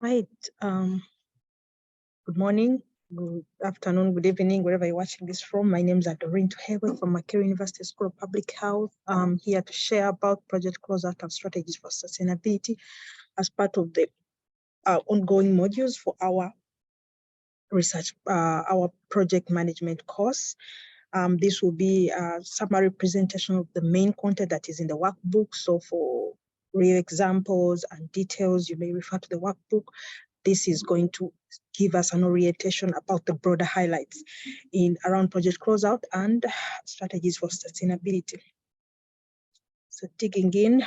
Right. Good morning, good afternoon, good evening, wherever you're watching this from. My name is Adoreen Tuhewe from Makerere University School of Public Health. I'm here to share about Project CloseOut and strategies for sustainability as part of the ongoing modules for our research, our project management course. This will be a summary presentation of the main content that is in the workbook. So for real examples and details, you may refer to the workbook. This is going to give us an orientation about the broader highlights in around Project CloseOut and strategies for sustainability. So digging in,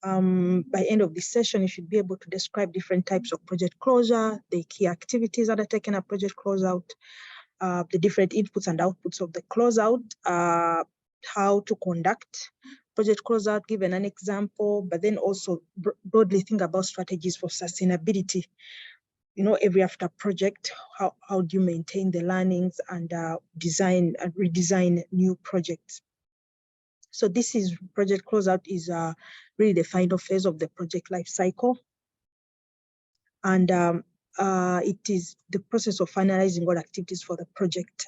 by end of this session, you should be able to describe different types of project closure, the key activities undertaken at Project CloseOut, the different inputs and outputs of the closeout, how to conduct Project CloseOut, given an example, but then also broadly think about strategies for sustainability. You know, every after project, how do you maintain the learnings and design and redesign new projects? So this is Project CloseOut is really the final phase of the project life cycle. And it is the process of finalizing all activities for the project.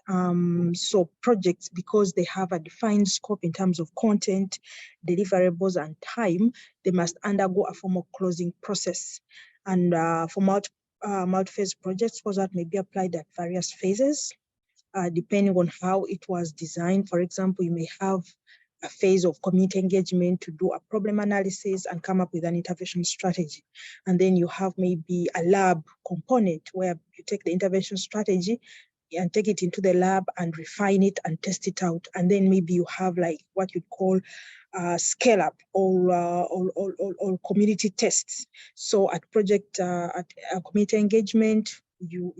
So projects, because they have a defined scope in terms of content, deliverables, and time, they must undergo a formal closing process. And for multi-phase projects, CloseOut may be applied at various phases, depending on how it was designed. For example, you may have a phase of community engagement to do a problem analysis and come up with an intervention strategy. And then you have maybe a lab component where you take the intervention strategy and take it into the lab and refine it and test it out. And then maybe you have like what you'd call scale up or community tests. So at community engagement, you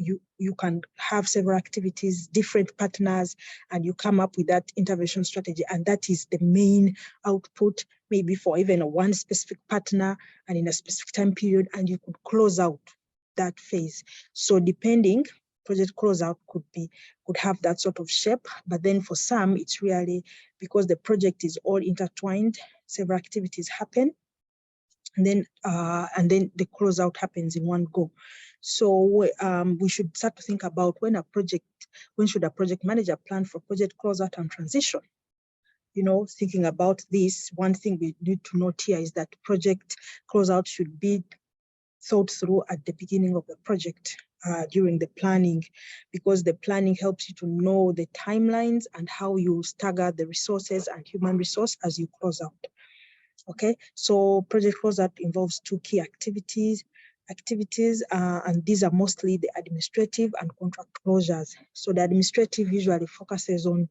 can have several activities, different partners, and you come up with that intervention strategy. And that is the main output, maybe for even one specific partner and in a specific time period, and you could close out that phase. So depending, Project CloseOut could have that sort of shape, but then for some, it's really because the project is all intertwined, several activities happen, and then the closeout happens in one go. So we should start to think about when should a project manager plan for project closeout and transition? You know, thinking about this, one thing we need to note here is that project closeout should be thought through at the beginning of the project during the planning, because the planning helps you to know the timelines and how you stagger the resources and human resource as you close out. Okay, so Project CloseOut involves two key activities, and these are mostly the administrative and contract closures. So the administrative usually focuses on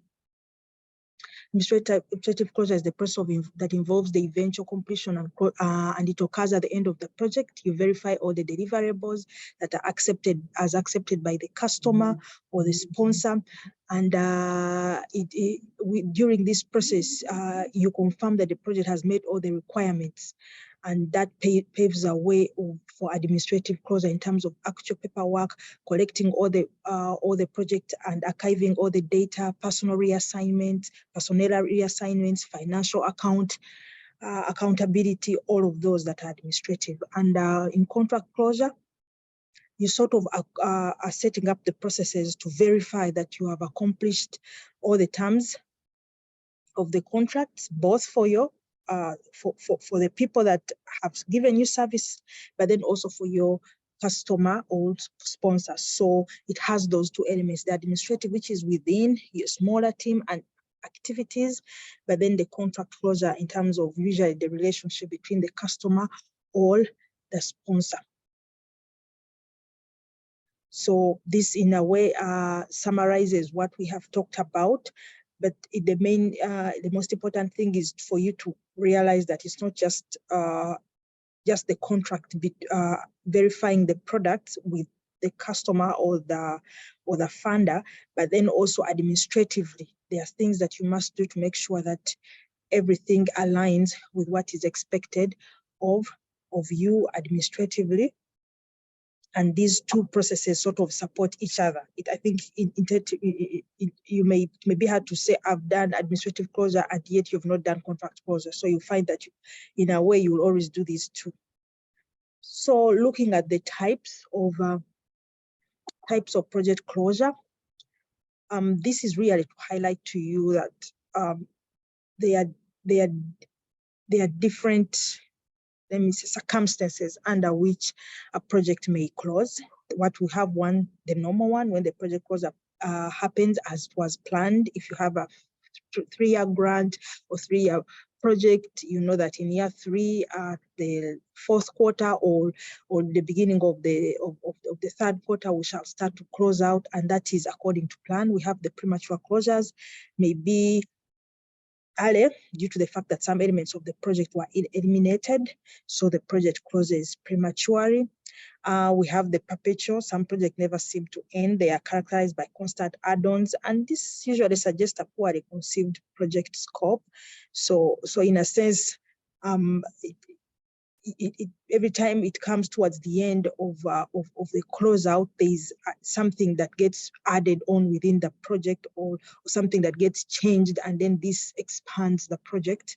administrative closure is the process that involves the eventual completion and it occurs at the end of the project. You verify all the deliverables that are accepted by the customer or the sponsor, and during this process, you confirm that the project has met all the requirements, and that paves a way for administrative closure in terms of actual paperwork, collecting all the project and archiving all the data, personnel reassignments, financial accountability, all of those that are administrative. And in contract closure, you sort of are setting up the processes to verify that you have accomplished all the terms of the contracts, both for your for the people that have given you service, but then also for your customer or sponsor. So it has those two elements, the administrative, which is within your smaller team and activities, but then the contract closure in terms of usually the relationship between the customer or the sponsor. So this in a way summarizes what we have talked about. But the most important thing is for you to realize that it's not just the contract, verifying the products with the customer or the funder, but then also administratively, there are things that you must do to make sure that everything aligns with what is expected of you administratively. And these two processes sort of support each other. I think you may be hard to say I've done administrative closure and yet you've not done contract closure. So you find that in a way you will always do these two. So looking at the types of project closure, this is really to highlight to you that there are different, let me say, circumstances under which a project may close. What we have one, the normal one, when the project closure happens as was planned. If you have a 3-year grant or 3-year project, you know that in year 3, the 4th quarter or the beginning of the the 3rd quarter, we shall start to close out, and that is according to plan. We have the premature closures, maybe early due to the fact that some elements of the project were eliminated, so the project closes prematurely. We have the perpetual. Some projects never seem to end. They are characterized by constant add-ons, and this usually suggests a poorly conceived project scope. So in a sense, every time it comes towards the end of the closeout, there's something that gets added on within the project or something that gets changed, and then this expands the project.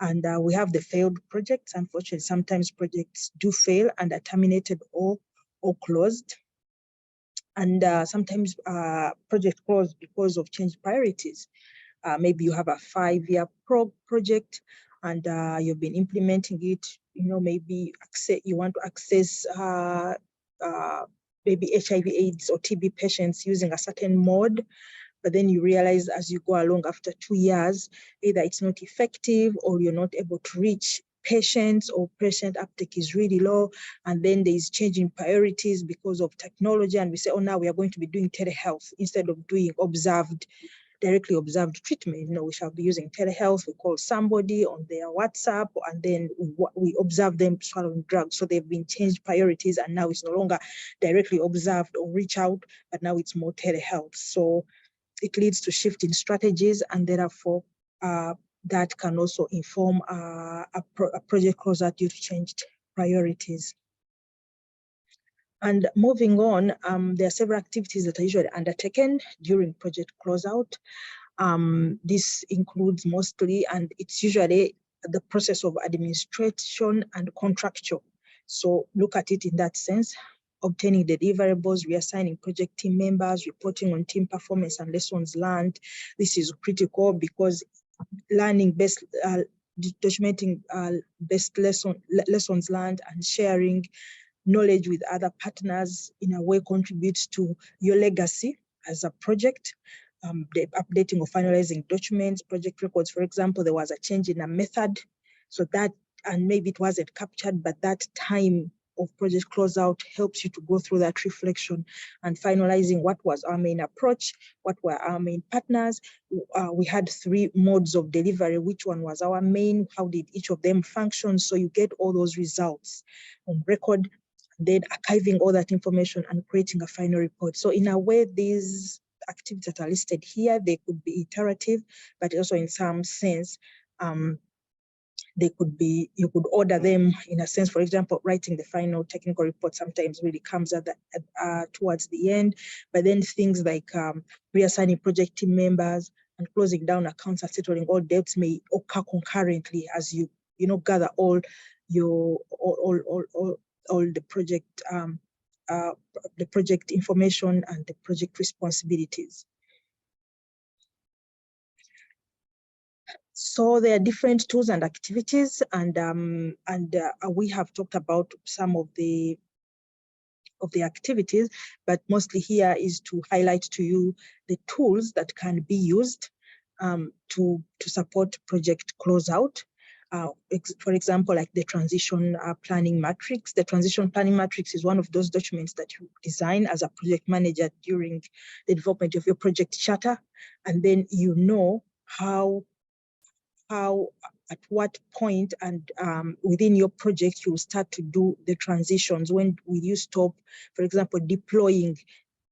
And we have the failed projects. Unfortunately, sometimes projects do fail and are terminated or closed. And sometimes projects close because of changed priorities. Maybe you have a 5-year project and you've been implementing it. Maybe you want to access maybe HIV/AIDS or TB patients using a certain mode. But then you realize as you go along after 2 years, either it's not effective or you're not able to reach patients, or patient uptake is really low. And then there's changing priorities because of technology. And we say, oh, now we are going to be doing telehealth instead of doing directly observed treatment. We shall be using telehealth. We call somebody on their WhatsApp, and then we observe them swallowing drugs. So they've been changed priorities, and now it's no longer directly observed or reach out, but now it's more telehealth. So it leads to shift in strategies, and therefore that can also inform a project closer due to changed priorities. And moving on, there are several activities that are usually undertaken during project closeout. This includes mostly, and it's usually the process of administration and contractual. So look at it in that sense: obtaining the deliverables, reassigning project team members, reporting on team performance and lessons learned. This is critical because learning best, documenting best lessons learned and sharing knowledge with other partners in a way contributes to your legacy as a project. The updating or finalizing documents, project records. For example, there was a change in a method, so that, and maybe it wasn't captured, but that time of project closeout helps you to go through that reflection and finalizing what was our main approach, what were our main partners. We had 3 modes of delivery. Which one was our main? How did each of them function? So you get all those results on record, then archiving all that information and creating a final report. So in a way, these activities that are listed here, they could be iterative, but also in some sense, they could be, you could order them in a sense. For example, writing the final technical report sometimes really comes at towards the end, but then things like reassigning project team members and closing down accounts and settling all debts may occur concurrently as you gather all the project information and the project responsibilities. So there are different tools and activities, and we have talked about some of the activities, but mostly here is to highlight to you the tools that can be used to support project closeout. For example, like the transition planning matrix. The transition planning matrix is one of those documents that you design as a project manager during the development of your project charter, and then you know how at what point and within your project you start to do the transitions. When will you stop, for example, deploying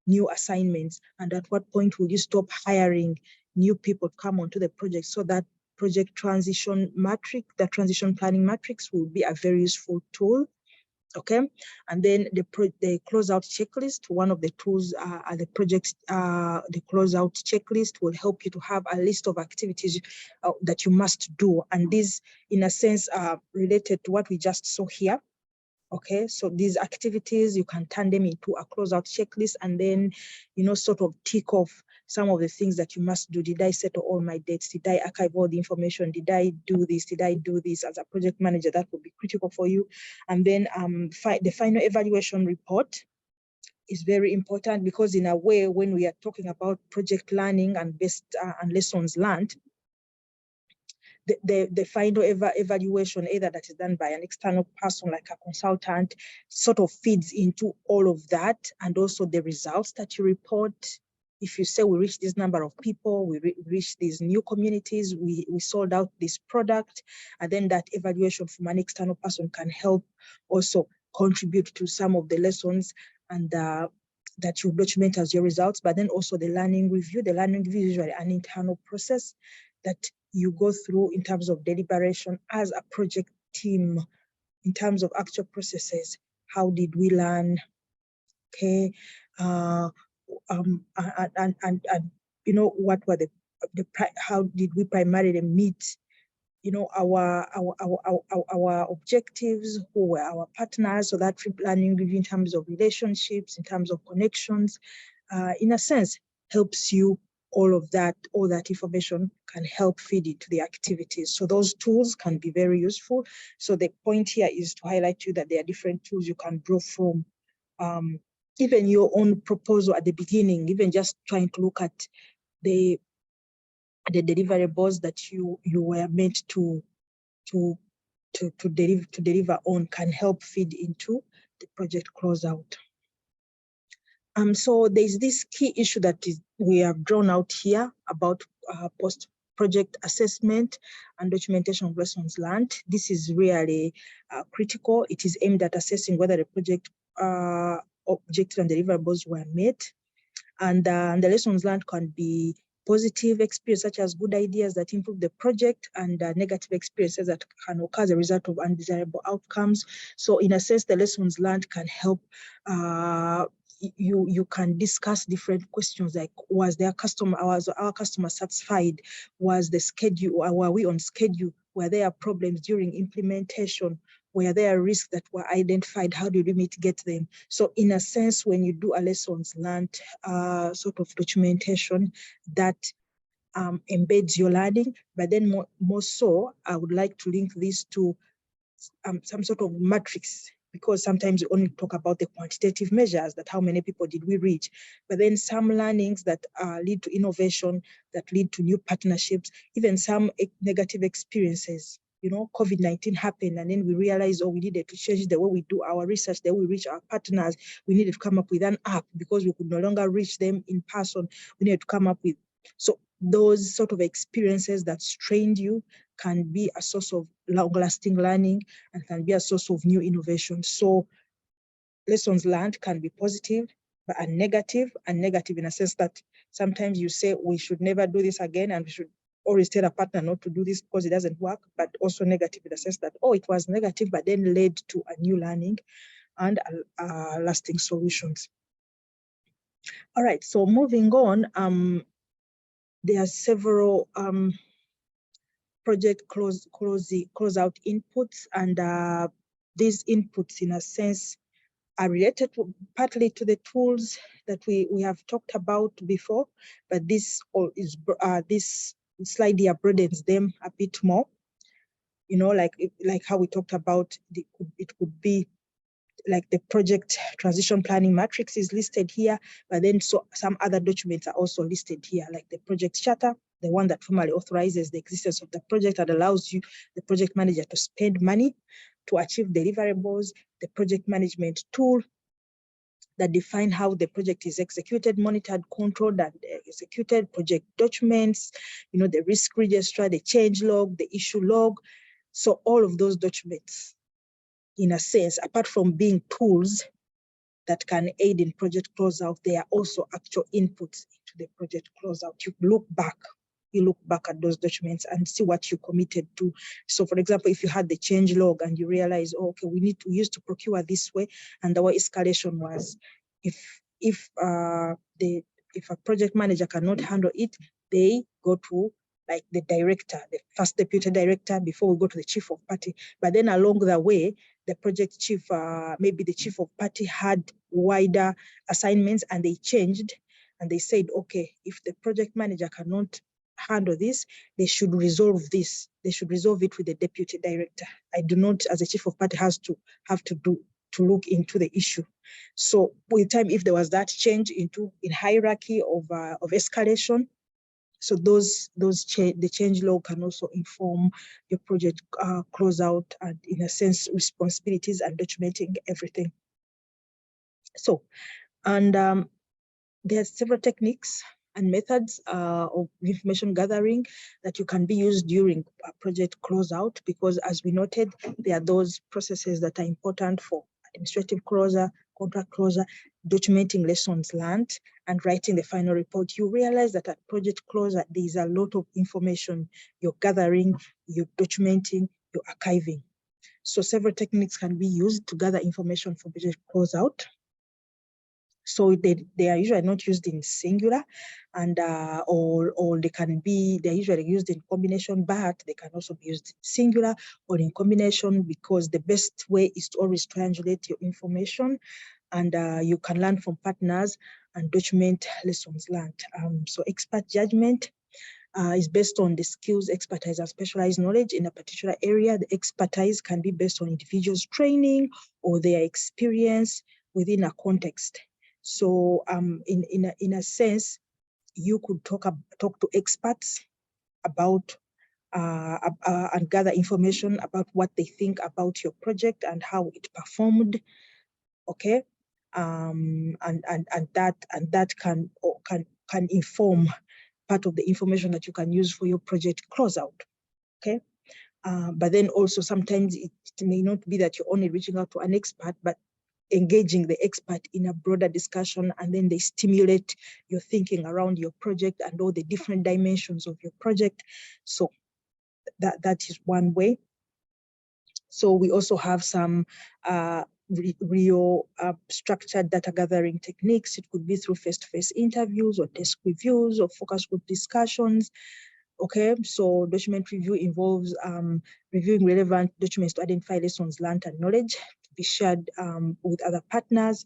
new assignments, and at what point will you stop hiring new people to come onto the project? So that project transition matrix, the transition planning matrix, will be a very useful tool. Okay, and then the closeout checklist. One of the tools are the project, the closeout checklist will help you to have a list of activities that you must do, and these, in a sense, are related to what we just saw here Okay, so these activities, you can turn them into a closeout checklist and then, sort of tick off some of the things that you must do. Did I settle all my debts? Did I archive all the information? Did I do this? Did I do this? As a project manager, that would be critical for you. And then the final evaluation report is very important, because in a way, when we are talking about project learning and and lessons learned, the final evaluation, either that is done by an external person like a consultant, sort of feeds into all of that, and also the results that you report. If you say we reached this number of people, we reached these new communities, we sold out this product, and then that evaluation from an external person can help also contribute to some of the lessons and that you document as your results. But then also the learning review. The learning review is usually an internal process that you go through in terms of deliberation as a project team, in terms of actual processes. How did we learn? Okay, and what were how did we primarily meet our objectives, who were our partners? So that learning review in terms of relationships, in terms of connections, in a sense, helps you. All that information can help feed into the activities. So those tools can be very useful. So the point here is to highlight to you that there are different tools you can draw from. Even your own proposal at the beginning, even just trying to look at the deliverables that you were meant to deliver on can help feed into the project closeout. So there's this key issue that we have drawn out here about post-project assessment and documentation of lessons learned. This is really critical. It is aimed at assessing whether the project objectives and deliverables were met. And the lessons learned can be positive experience, such as good ideas that improve the project, and negative experiences that can occur as a result of undesirable outcomes. So in a sense, the lessons learned can help you can discuss different questions like, was our customer satisfied? Was the schedule, were we on schedule? Were there problems during implementation? Were there risks that were identified? How did we mitigate them? So in a sense, when you do a lessons learned sort of documentation, that embeds your learning. But then more so, I would like to link this to some sort of matrix, because sometimes we only talk about the quantitative measures, that how many people did we reach, but then some learnings that lead to innovation, that lead to new partnerships, even some negative experiences. COVID-19 happened, and then we realized, we needed to change the way we do our research, the way we reach our partners. We needed to come up with an app because we could no longer reach them in person. We needed to come up with, so those sort of experiences that strained you can be a source of long-lasting learning and can be a source of new innovation. So lessons learned can be positive, but negative in a sense that sometimes you say we should never do this again, and we should always tell a partner not to do this because it doesn't work, but also negative in the sense that, it was negative, but then led to a new learning and lasting solutions. All right, so moving on, there are several project closeout inputs, and these inputs, in a sense, are related partly to the tools that we have talked about before, but this slide here broadens them a bit more. Like how we talked about, it could be like the project transition planning matrix is listed here, but then some other documents are also listed here, like the project charter, the one that formally authorizes the existence of the project and allows you, the project manager, to spend money to achieve deliverables, the project management tool that define how the project is executed, monitored, controlled, and executed, project documents, the risk register, the change log, the issue log. So all of those documents, in a sense, apart from being tools that can aid in project closeout, they are also actual inputs into the project closeout. You look back at those documents and see what you committed to. So for example, if you had the change log and you realize, okay, we used to procure this way, and our escalation was, if a project manager cannot handle it, they go to like the director, the first deputy director, before we go to the chief of party. But then along the way, the project chief, maybe the chief of party had wider assignments and they changed and they said, okay, if the project manager cannot handle this, they should resolve this. They should resolve it with the deputy director. I do not, as a chief of party, have to look into the issue. So with time, if there was that change in hierarchy of escalation, so the change log can also inform your project closeout and, in a sense, responsibilities and documenting everything. So, and there are several techniques and methods of information gathering that you can be used during a project closeout, because as we noted, there are those processes that are important for administrative closure, contract closure, documenting lessons learned, and writing the final report. You realize that at project closure, there is a lot of information you're gathering, you're documenting, you're archiving. So several techniques can be used to gather information for project closeout. So they are usually not used in singular, and or they're usually used in combination, but they can also be used in singular or in combination, because the best way is to always triangulate your information, and you can learn from partners and document lessons learned. So expert judgment is based on the skills, expertise, and specialized knowledge in a particular area. The expertise can be based on individuals' training or their experience within a context. So in a sense, you could talk to experts about and gather information about what they think about your project and how it performed. Okay, and that can inform part of the information that you can use for your project closeout. Okay, but then also sometimes it may not be that you're only reaching out to an expert, but engaging the expert in a broader discussion, and then they stimulate your thinking around your project and all the different dimensions of your project. So that is one way. So we also have some real structured data gathering techniques. It could be through face-to-face interviews or desk reviews or focus group discussions. Okay, so document review involves reviewing relevant documents to identify lessons learned and knowledge to be shared with other partners.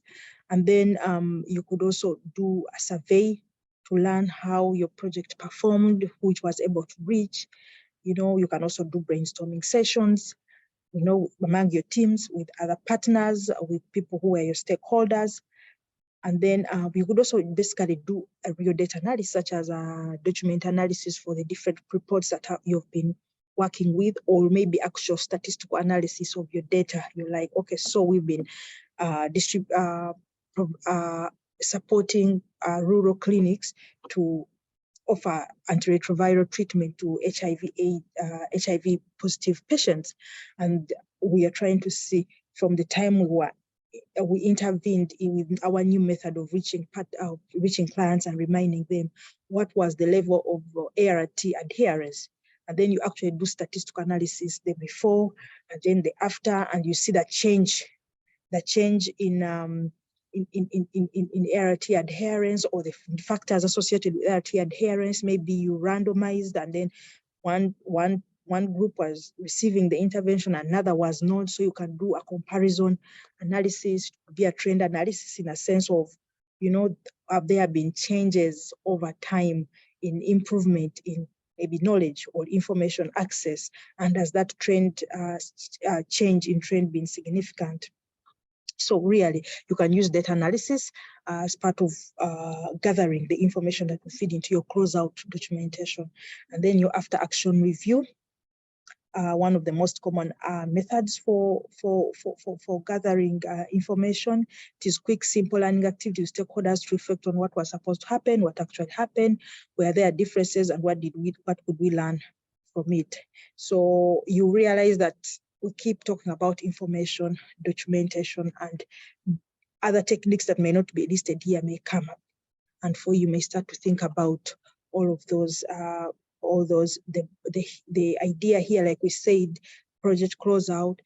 And then you could also do a survey to learn how your project performed, who it was able to reach. You know, you can also do brainstorming sessions, you know, among your teams, with other partners, with people who are your stakeholders. And then we could also basically do a real data analysis, such as a document analysis for the different reports that you've been working with, or maybe actual statistical analysis of your data. You're like, okay, so we've been supporting rural clinics to offer antiretroviral treatment to HIV positive patients. And we are trying to see from the time we intervened with our new method of reaching clients and reminding them what was the level of ART adherence. And then you actually do statistical analysis, the before and then the after, and you see that change in ART adherence, or the factors associated with ART adherence. Maybe you randomized, and then one group was receiving the intervention, another was not. So you can do a comparison analysis, be a trend analysis in a sense of, you know, have there been changes over time in improvement in maybe knowledge or information access, and has that trend change in trend been significant? So really, you can use data analysis as part of gathering the information that will feed into your closeout documentation. And then your after action review, one of the most common methods for gathering information. It is quick, simple learning activity with stakeholders to reflect on what was supposed to happen, what actually happened, where there are differences, and what could we learn from it. So you realize that we keep talking about information, documentation, and other techniques that may not be listed here may come up. And for you may start to think about all of those, the idea here, like we said, project closeout,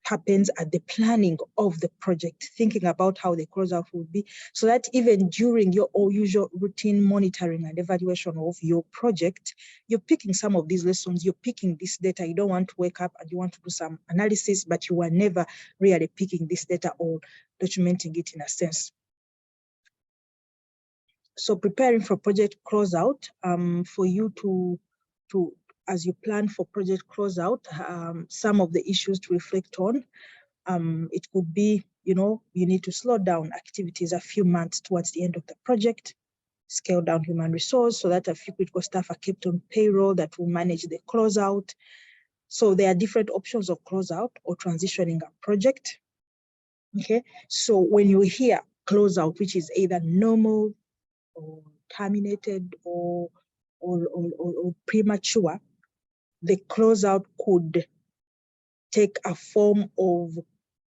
happens at the planning of the project, thinking about how the closeout will be, so that even during your usual routine monitoring and evaluation of your project, you're picking some of these lessons, you're picking this data. You don't want to wake up and you want to do some analysis, but you were never really picking this data or documenting it in a sense. So preparing for project closeout, for you to as you plan for project closeout, some of the issues to reflect on. It could be, you need to slow down activities a few months towards the end of the project, scale down human resource so that a few critical staff are kept on payroll that will manage the closeout. So there are different options of closeout or transitioning a project. Okay, so when you hear closeout, which is either normal or terminated or premature, the closeout could take a form of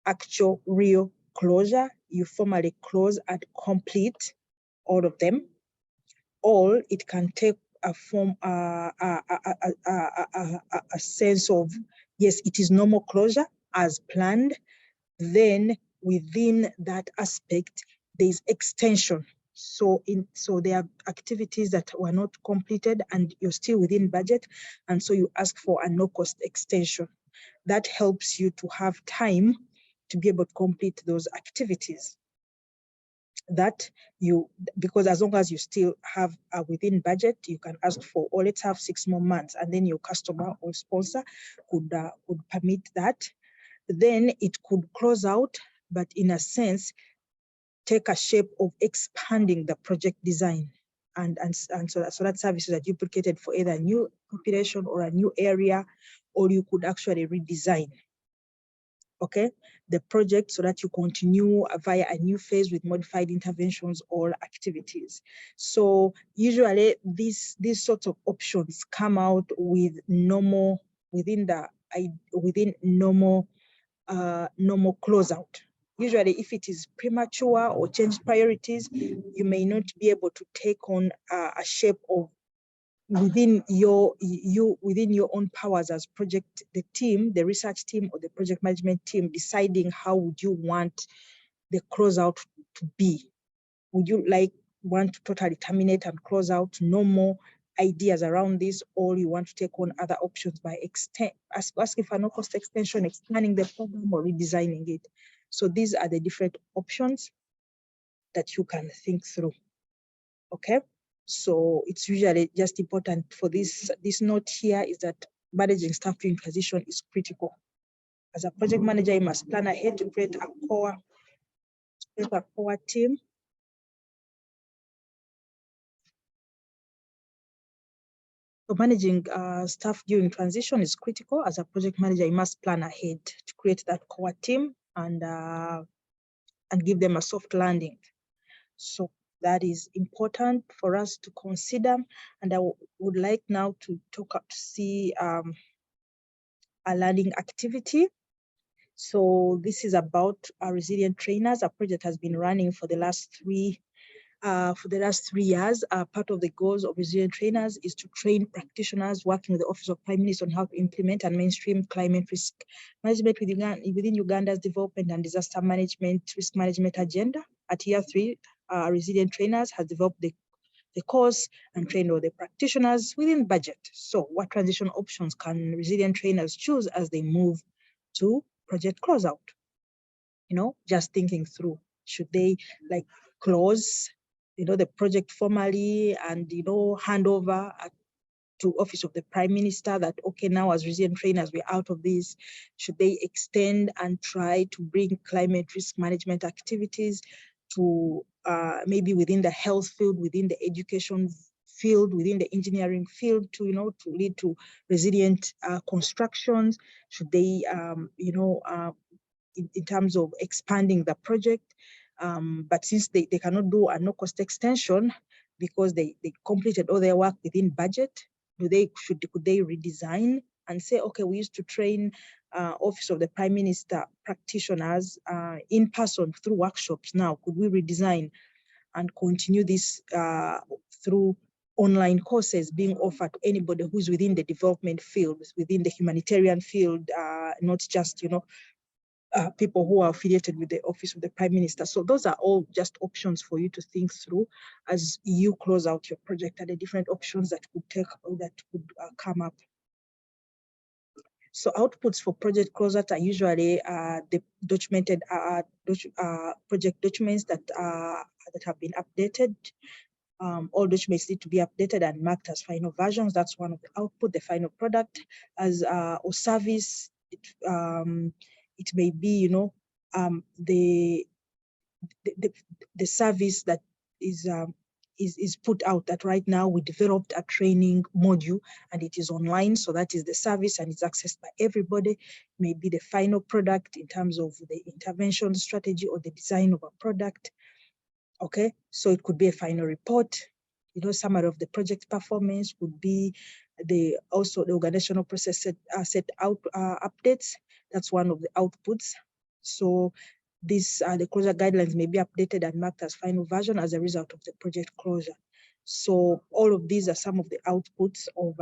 actual real closure. You formally close and complete all of them, or it can take a form, a sense of, yes, it is normal closure as planned. Then within that aspect, there's extension. So there are activities that were not completed and you're still within budget, and so you ask for a no-cost extension. That helps you to have time to be able to complete those activities. That because as long as you still have within budget, you can ask for, or let's have 6 more months, and then your customer or sponsor could permit that. Then it could close out, but in a sense, take a shape of expanding the project design. And so that services are duplicated for either a new population or a new area, or you could actually redesign, okay, the project so that you continue via a new phase with modified interventions or activities. So usually these sorts of options come out with normal, within normal closeout. Usually if it is premature or changed priorities, you may not be able to take on a shape of within your own powers as project, the team, the research team or the project management team, deciding how would you want the closeout to be. Would you want to totally terminate and close out, no more ideas around this, or you want to take on other options by asking for no cost extension, expanding the program or redesigning it. So these are the different options that you can think through, okay? So it's usually just important for this note here is that managing staff during transition is critical. As a project manager, you must plan ahead to create a core team. So managing staff during transition is critical. As a project manager, you must plan ahead to create that core team and give them a soft landing. So that is important for us to consider. And I would like now to see a learning activity. So this is about our resilient trainers. Our project has been running for the last 3 years. Part of the goals of resilient trainers is to train practitioners working with the Office of Prime Minister on how to implement and mainstream climate risk management within Uganda's development and disaster management risk management agenda. At year 3, resilient trainers has developed the course and trained all the practitioners within budget. So what transition options can resilient trainers choose as they move to project closeout? Just thinking through, should they close the project formally and hand over to Office of the Prime Minister that, okay, now as resilient trainers, we're out of this. Should they extend and try to bring climate risk management activities to maybe within the health field, within the education field, within the engineering field to lead to resilient constructions? Should they in terms of expanding the project, but since they cannot do a no-cost extension because they completed all their work within budget, could they redesign and say, okay, we used to train Office of the Prime Minister practitioners in person through workshops. Now, could we redesign and continue this through online courses being offered to anybody who's within the development field, within the humanitarian field, not just people who are affiliated with the Office of the Prime Minister. So those are all just options for you to think through as you close out your project, and the different options that could come up. So outputs for project closeout are usually the documented project documents that have been updated. All documents need to be updated and marked as final versions. That's one of the output. The final product as or service. It may be, the service that is put out. That right now we developed a training module and it is online, so that is the service and it's accessed by everybody. Maybe the final product in terms of the intervention strategy or the design of a product. Okay, so it could be a final report, summary of the project performance, could be also the organizational process set out updates. That's one of the outputs. So these the closure guidelines may be updated and marked as final version as a result of the project closure. So all of these are some of the outputs of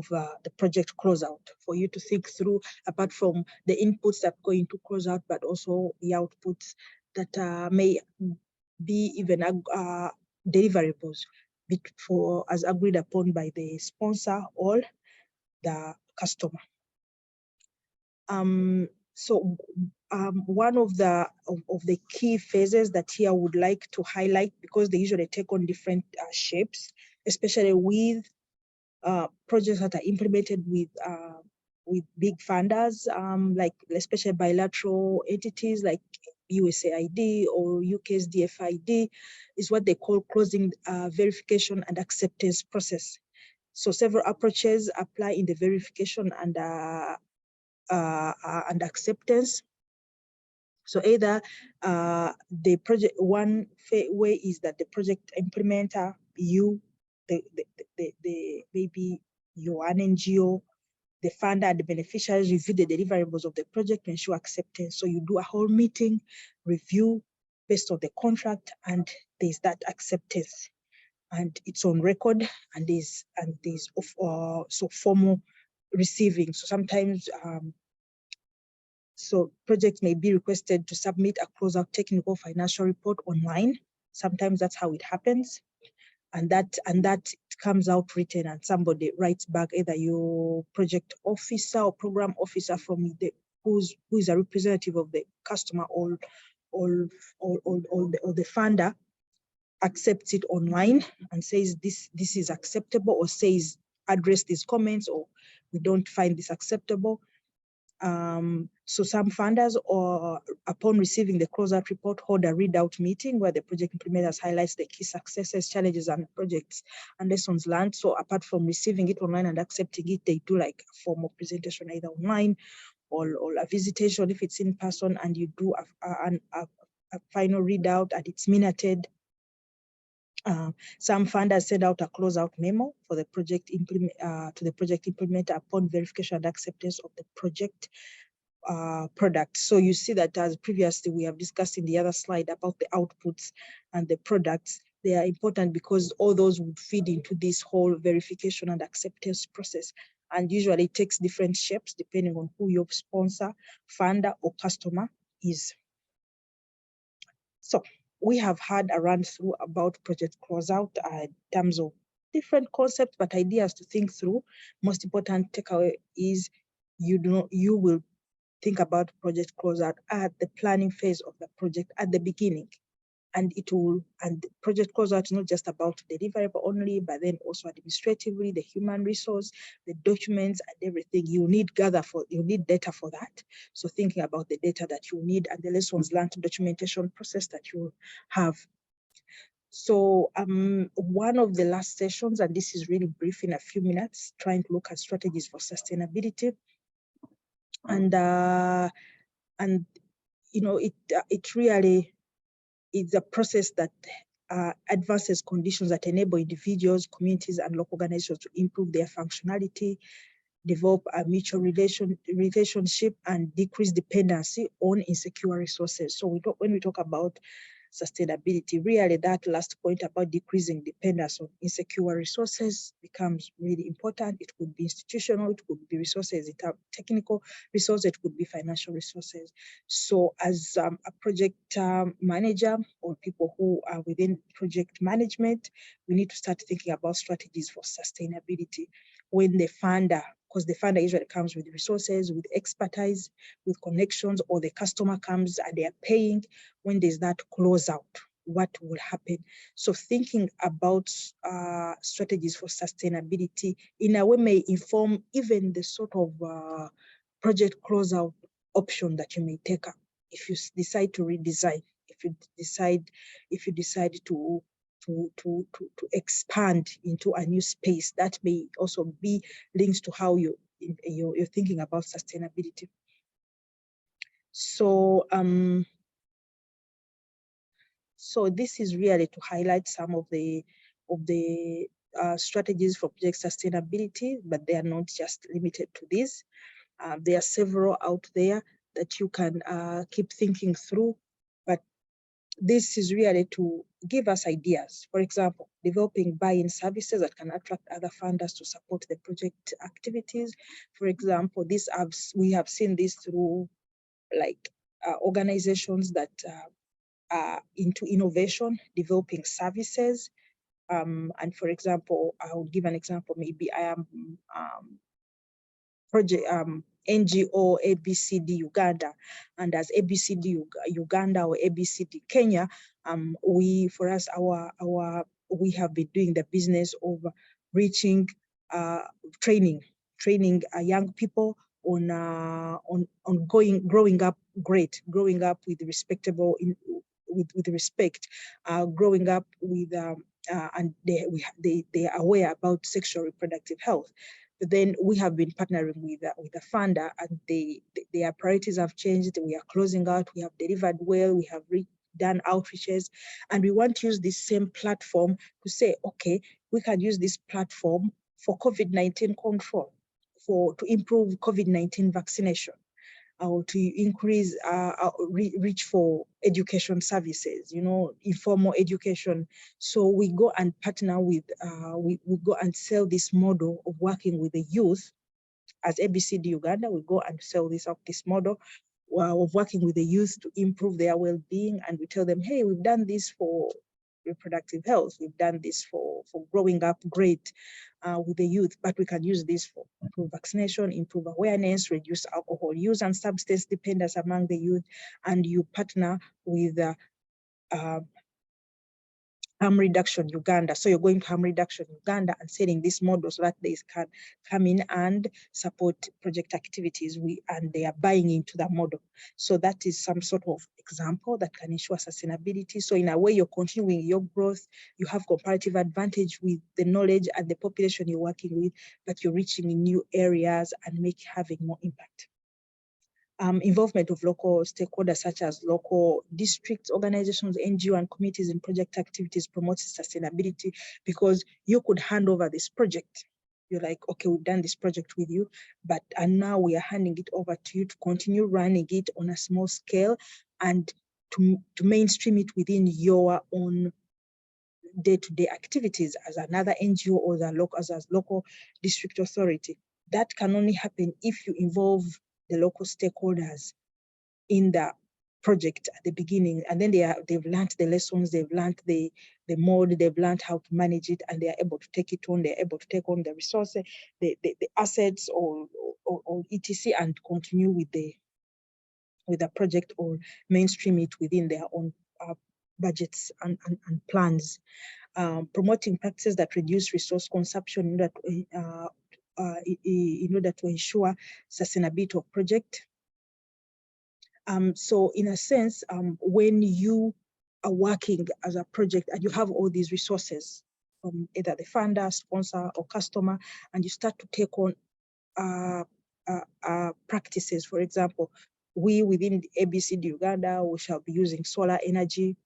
the project closeout for you to think through, apart from the inputs that go into closeout, but also the outputs that may be even deliverables as agreed upon by the sponsor or the customer. One of the key phases that here I would like to highlight, because they usually take on different shapes, especially with projects that are implemented with big funders, like especially bilateral entities like USAID or UK's DFID, is what they call closing verification and acceptance process. So several approaches apply in the verification and acceptance. So either the project, one way is that the project implementer, maybe you're an NGO, the funder and the beneficiaries review the deliverables of the project to ensure acceptance. So you do a whole meeting, review based on the contract, and there's that acceptance, and it's on record, and there's so formal receiving. So sometimes so projects may be requested to submit a closeout technical financial report online. Sometimes that's how it happens. And that comes out written, and somebody writes back, either your project officer or program officer from who is a representative of the customer or the funder, accepts it online and says this is acceptable, or says address these comments, or we don't find this acceptable. So some funders, or upon receiving the closeout report, hold a readout meeting where the project implementers highlights the key successes, challenges, and projects and lessons learned. So apart from receiving it online and accepting it, they do like a formal presentation either online or a visitation if it's in person, and you do a final readout and it's minuted. Some funders send out a closeout memo for the project to the project implementer upon verification and acceptance of the project product. So you see that, as previously we have discussed in the other slide about the outputs and the products, they are important because all those would feed into this whole verification and acceptance process. And usually it takes different shapes depending on who your sponsor, funder, or customer is. So we have had a run through about project closeout in terms of different concepts, but ideas to think through. Most important takeaway is you will think about project closeout at the planning phase of the project at the beginning. And project closeout is not just about deliverable only, but then also administratively, the human resource, the documents, and everything you need data for that. So thinking about the data that you need and the lessons learned documentation process that you have. So one of the last sessions, and this is really brief in a few minutes, trying to look at strategies for sustainability. And it really is a process that advances conditions that enable individuals, communities, and local organizations to improve their functionality, develop a mutual relationship, and decrease dependency on insecure resources. So when we talk about sustainability. Really, that last point about decreasing dependence on insecure resources becomes really important. It could be institutional, it could be resources, technical resources, it could be financial resources. So as a project manager or people who are within project management, we need to start thinking about strategies for sustainability. When the funder, because the funder usually comes with resources, with expertise, with connections, or the customer comes and they are paying, when there's that closeout, what will happen? So thinking about strategies for sustainability in a way may inform even the sort of project closeout option that you may take up if you decide to redesign, if you decide to expand into a new space. That may also be linked to how you're thinking about sustainability. So so this is really to highlight some of the strategies for project sustainability, but they are not just limited to this. There are several out there that you can keep thinking through, but this is really to give us ideas. For example, developing buy-in services that can attract other funders to support the project activities. For example, we have seen this through like organizations that are into innovation, developing services. And for example, I will give an example. Maybe I am NGO ABCD Uganda, and as ABCD Uganda or ABCD Kenya, we have been doing the business of reaching, training young people on growing up great, growing up with respectable, with respect, growing up with and they are aware about sexual reproductive health. But then we have been partnering with a funder, and their priorities have changed. We are closing out. We have delivered well. We have done outreaches, and we want to use this same platform to say, okay, we can use this platform for COVID-19 control, to improve COVID-19 vaccination, or to increase reach for education services, informal education. So we go and partner with, we go and sell this model of working with the youth. As ABCD Uganda, we go and sell this model of working with the youth to improve their well-being, and we tell them, hey, we've done this for reproductive health, we've done this for growing up great with the youth, but we can use this for improve vaccination, improve awareness, reduce alcohol use and substance dependence among the youth. And you partner with Harm Reduction Uganda. So you're going to Harm Reduction Uganda and selling this model so that they can come in and support project activities, and they are buying into the model. So that is some sort of example that can ensure sustainability. So in a way, you're continuing your growth, you have comparative advantage with the knowledge and the population you're working with, but you're reaching in new areas and having more impact. Involvement of local stakeholders such as local district organizations, NGO, and committees in project activities promotes sustainability, because you could hand over this project. You're like, okay, we've done this project with you, and now we are handing it over to you to continue running it on a small scale and to mainstream it within your own day-to-day activities as another NGO or as a local district authority. That can only happen if you involve the local stakeholders in the project at the beginning, and then they've learned the lessons, they've learned the mode, they've learned how to manage it, and they are able to take it on. They're able to take on the resources, the assets, or etc., and continue with the project, or mainstream it within their own budgets and plans. Promoting practices that reduce resource consumption in order to ensure sustainability of project. So in a sense, when you are working as a project and you have all these resources from either the funder, sponsor, or customer, and you start to take on practices. For example, we within ABCD Uganda, we shall be using solar energy,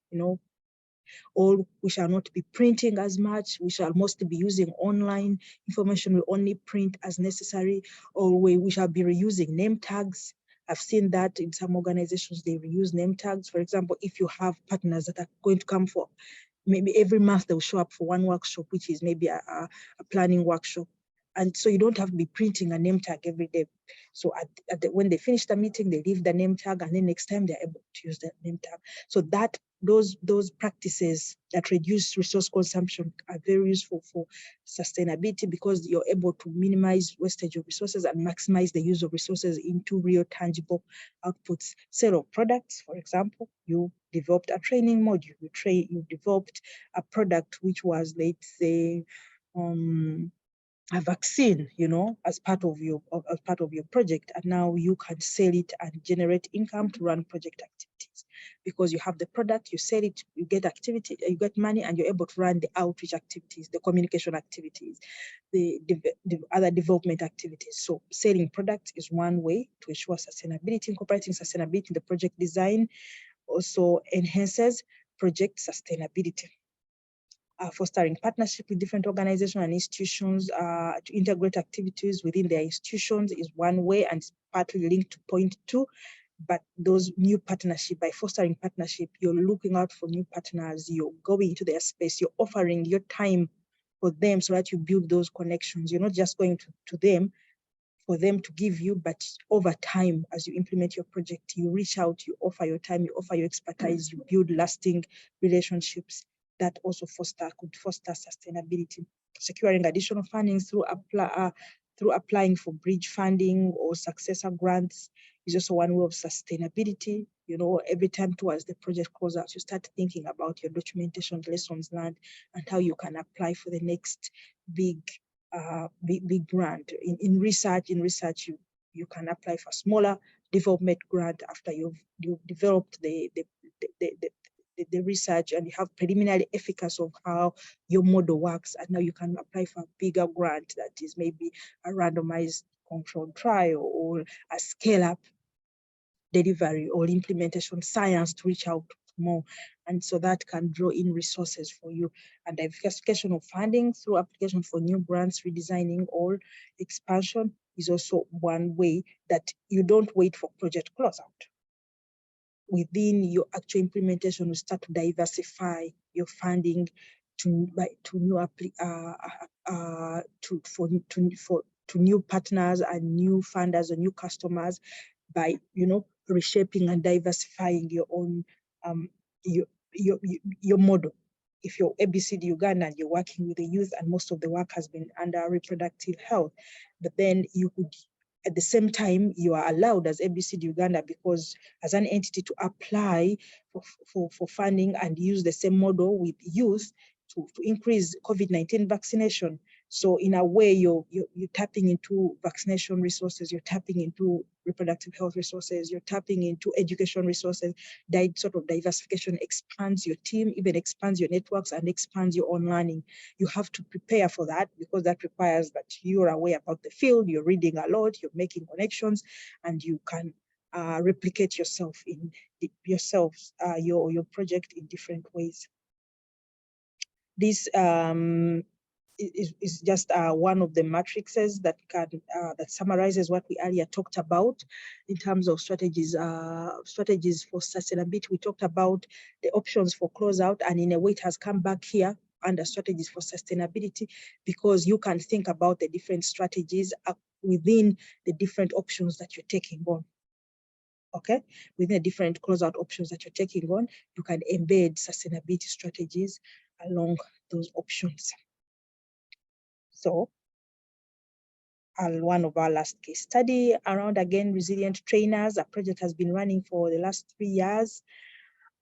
or we shall not be printing as much. We shall mostly be using online information. We only print as necessary, or we shall be reusing name tags I've seen that in some organizations, they reuse name tags. For example, if you have partners that are going to come for, maybe every month they'll show up for one workshop, which is maybe a planning workshop. And so you don't have to be printing a name tag every day. So when they finish the meeting, they leave the name tag, and then next time they're able to use that name tag. So that those practices that reduce resource consumption are very useful for sustainability, because you're able to minimize wastage of resources and maximize the use of resources into real tangible outputs. Sale of products, for example, you developed a training module, you developed a product which was, let's say, a vaccine, as part of your project, and now you can sell it and generate income to run project activities, because you have the product, you sell it, you get activity, you get money, and you're able to run the outreach activities, the communication activities, the other development activities. So selling products is one way to ensure sustainability. Incorporating sustainability in the project design also enhances project sustainability. Fostering partnership with different organizations and institutions to integrate activities within their institutions is one way, and it's partly linked to point 2. But those new partnership, by fostering partnership, you're looking out for new partners, you're going into their space, you're offering your time for them so that you build those connections. You're not just going to them for them to give you, but over time, as you implement your project, you reach out, you offer your time, you offer your expertise, you build lasting relationships that also could foster sustainability. Securing additional funding through applying for bridge funding or successor grants is also one way of sustainability. Every time towards the project closeout, you start thinking about your documentation, lessons learned, and how you can apply for the next big grant. In research, you can apply for smaller development grant after you've developed the research and you have preliminary efficacy of how your model works, and now you can apply for a bigger grant that is maybe a randomized controlled trial or a scale-up delivery or implementation science to reach out more. And so that can draw in resources for you. And diversification of funding through application for new grants, redesigning or expansion is also one way that you don't wait for project closeout. Within your actual implementation, you start to diversify your funding to new partners and new funders or new customers by reshaping and diversifying your own your model. If you're ABCD Uganda and you're working with the youth and most of the work has been under reproductive health, but then you could, at the same time, you are allowed as ABCD Uganda, because as an entity, to apply for funding and use the same model with youth to increase COVID-19 vaccination. So in a way, you're tapping into vaccination resources, you're tapping into reproductive health resources, you're tapping into education resources. That sort of diversification expands your team, even expands your networks and expands your own learning. You have to prepare for that, because that requires that you're aware about the field, you're reading a lot, you're making connections, and you can replicate your project in different ways. This is just one of the matrices that summarizes what we earlier talked about in terms of strategies for sustainability. We talked about the options for closeout, and in a way it has come back here under strategies for sustainability, because you can think about the different strategies within the different options that you're taking on. Okay, within the different closeout options that you're taking on, you can embed sustainability strategies along those options. So one of our last case study around, again, resilient trainers. A project has been running for the last 3 years.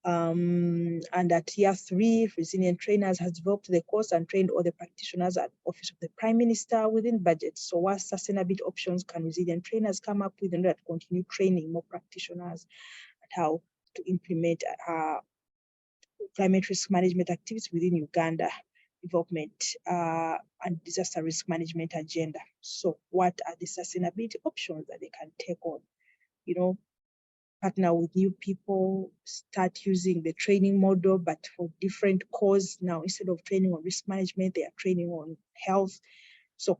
And at year 3, resilient trainers has developed the course and trained all the practitioners at Office of the Prime Minister within budget. So what sustainability options can resilient trainers come up with in order to continue training more practitioners at how to implement climate risk management activities within Uganda development and disaster risk management agenda? So what are the sustainability options that they can take on? Partner with new people, start using the training model, but for different cause. Now, instead of training on risk management, they are training on health. So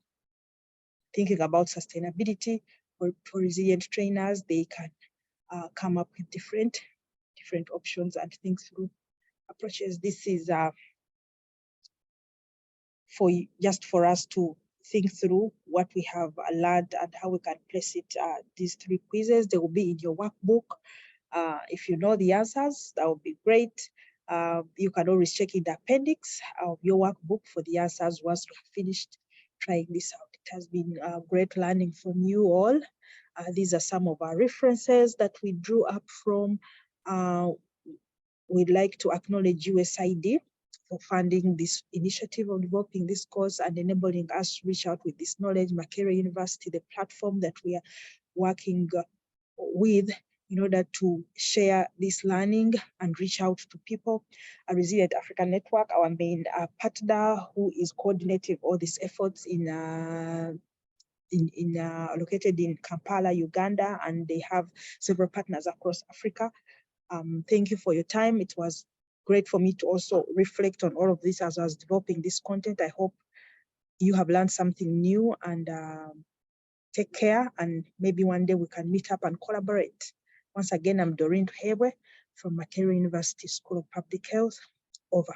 thinking about sustainability for resilient trainers, they can come up with different options and think through approaches. This is for us to think through what we have learned and how we can place it. These 3 quizzes, they will be in your workbook. If you know the answers, that would be great. You can always check in the appendix of your workbook for the answers once you have finished trying this out. It has been great learning from you all. These are some of our references that we drew up from. We'd like to acknowledge USAID for funding this initiative of developing this course and enabling us to reach out with this knowledge. Makerere University, the platform that we are working with in order to share this learning and reach out to people. A Resilient Africa Network, our main partner, who is coordinating all these efforts located in Kampala, Uganda, and they have several partners across Africa. Thank you for your time. It was great for me to also reflect on all of this as I was developing this content. I hope you have learned something new, and take care, and maybe one day we can meet up and collaborate. Once again, I'm Doreen Tuhebwe from Makerere University School of Public Health. Over.